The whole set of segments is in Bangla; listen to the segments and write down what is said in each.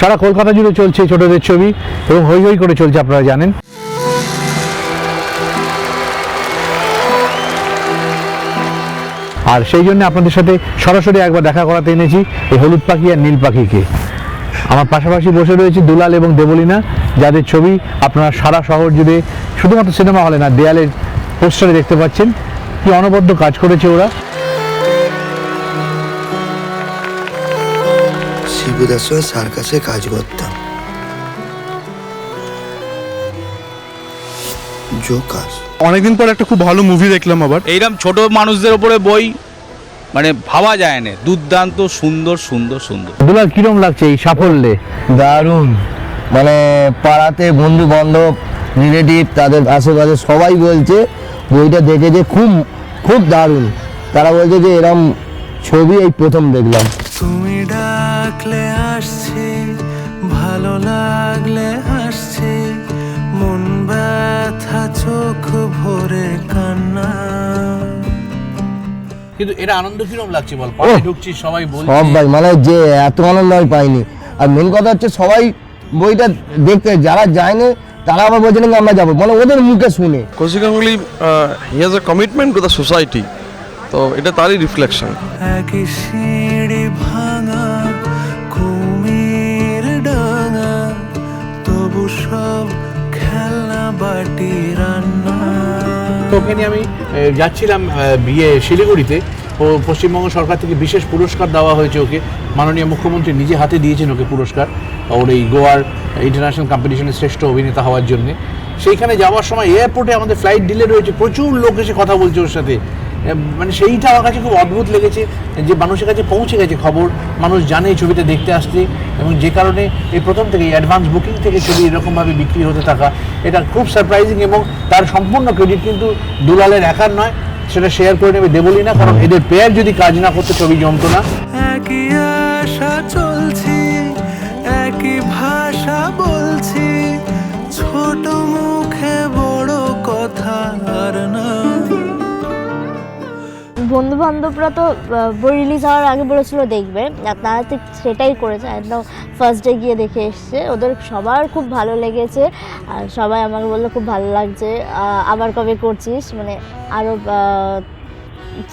সারা কলকাতা জুড়ে চলছে ছোটদের ছবি এবং হই হই করে চলছে, আপনারা জানেন। আর সেই জন্য আপনাদের সাথে সরাসরি একবার দেখা করাতে এনেছি এই হলুদ পাখি আর নীল পাখিকে। আমার পাশাপাশি বসে রয়েছে দুলাল এবং দেবলীনা, যাদের ছবি আপনারা সারা শহর জুড়ে শুধুমাত্র সিনেমা হলে না, দেয়ালের পোস্টারে দেখতে পাচ্ছেন। কি অনবদ্য কাজ করেছে ওরা। শিবুদার সঙ্গে সার্কাসে কাজ করতাম, জোকাস। অনেকদিন পর একটা খুব ভালো মুভি দেখলাম আবার। এইরকম ছোট মানুষদের উপরে বই মানে ভাবা যায় না, দুর্দান্ত সুন্দর সুন্দর সুন্দর। দুলাল, কিরম লাগছে এই সাফল্যে? দারুণ, মানে পাড়াতে বন্ধু বান্ধব রিলেটিভ তাদের আশেপাশে সবাই বলছে বইটা দেখে যে খুব খুব দারুণ। তারা বলছে যে এরম ছবি এই প্রথম দেখলাম। তুমি ডাকলে আসছে, ভালো লাগলে আসছে, মন ব্যথা চোখ ভরে কান্না। কিন্তু এটা আনন্দ কিরম লাগছে বল? পাড়ায় ঢুকছিস, সবাই বলছে। সব ভাই, মানে যে এত আনন্দ আমি পাইনি। আর মেন কথা হচ্ছে সবাই বইটা দেখতে, যারা যায়নি তারা আবার বলছে নাকি আমরা যাবো, মানে ওদের মুখে শুনে। Kaushik Ganguly he has a commitment to the society, তো এটা তারই রিফ্লেকশন। একই সিঁড়ি ভাঙা, কুমির ডাঙা, তবু সব খেলনা বাটি রান্না। ওখানে আমি যাচ্ছিলাম বিয়ে শিলিগুড়িতে, ও পশ্চিমবঙ্গ সরকার থেকে বিশেষ পুরস্কার দেওয়া হয়েছে ওকে। মাননীয় মুখ্যমন্ত্রী নিজে হাতে দিয়েছেন ওকে পুরস্কার, ওর এই গোয়ার ইন্টারন্যাশনাল কম্পিটিশনের শ্রেষ্ঠ অভিনেতা হওয়ার জন্যে। সেইখানে যাওয়ার সময় এয়ারপোর্টে আমাদের ফ্লাইট ডিলে রয়েছে, প্রচুর লোক এসে কথা বলছে ওর সাথে। মানে সেইটা আমার কাছে খুব অদ্ভুত লেগেছে যে মানুষের কাছে পৌঁছে গেছে খবর, মানুষ জানে এই ছবিটা দেখতে আসছে, এবং যে কারণে এই প্রথম থেকে অ্যাডভান্স বুকিং থেকে ছবি এরকমভাবে বিক্রি হতে থাকা, এটা খুব সারপ্রাইজিং। এবং তার সম্পূর্ণ ক্রেডিট কিন্তু দুলালের একার নয়, সেটা শেয়ার করে নেবে দেবলীনা, কারণ এদের পেয়ার যদি কাজ না করতে ছবি জমতো না। একই আশা চলছি, একই ভাষা বলছি, ছোট মুখে বড় কথা আর না। বন্ধু বান্ধবরা তো বই রিলিজ হওয়ার আগে বলেছিল দেখবে, আর তারা ঠিক সেটাই করেছে। একদম ফার্স্ট ডে গিয়ে দেখে এসছে, ওদের সবার খুব ভালো লেগেছে। আর সবাই আমাকে বললো খুব ভালো লাগছে, আবার কবে করছিস, মানে আরও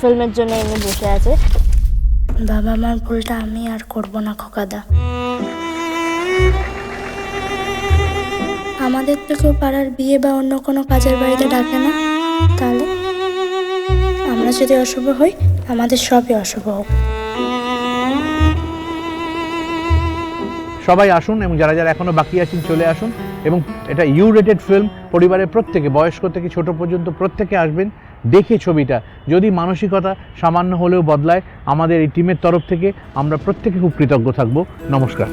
ফিল্মের জন্য এমনি বসে আছে। বাবা মার ভুলটা আমি আর করব না খোকাদা। আমাদের তো কেউ পাড়ার বিয়ে বা অন্য কোনো কাজের বাড়িতে ডাকে না, তাহলে আমরা যদি অশুভ হই, আমাদের সবই অশুভ হোক। সবাই আসুন, এবং যারা যারা এখনও বাকি আছেন চলে আসুন। এবং এটা ইউ রেটেড ফিল্ম, পরিবারের প্রত্যেকে, বয়স্ক থেকে ছোট পর্যন্ত প্রত্যেকে আসবেন দেখে ছবিটা। যদি মানসিকতা সামান্য হলেও বদলায়, আমাদের এই টিমের তরফ থেকে আমরা প্রত্যেকে খুব কৃতজ্ঞ থাকব। নমস্কার।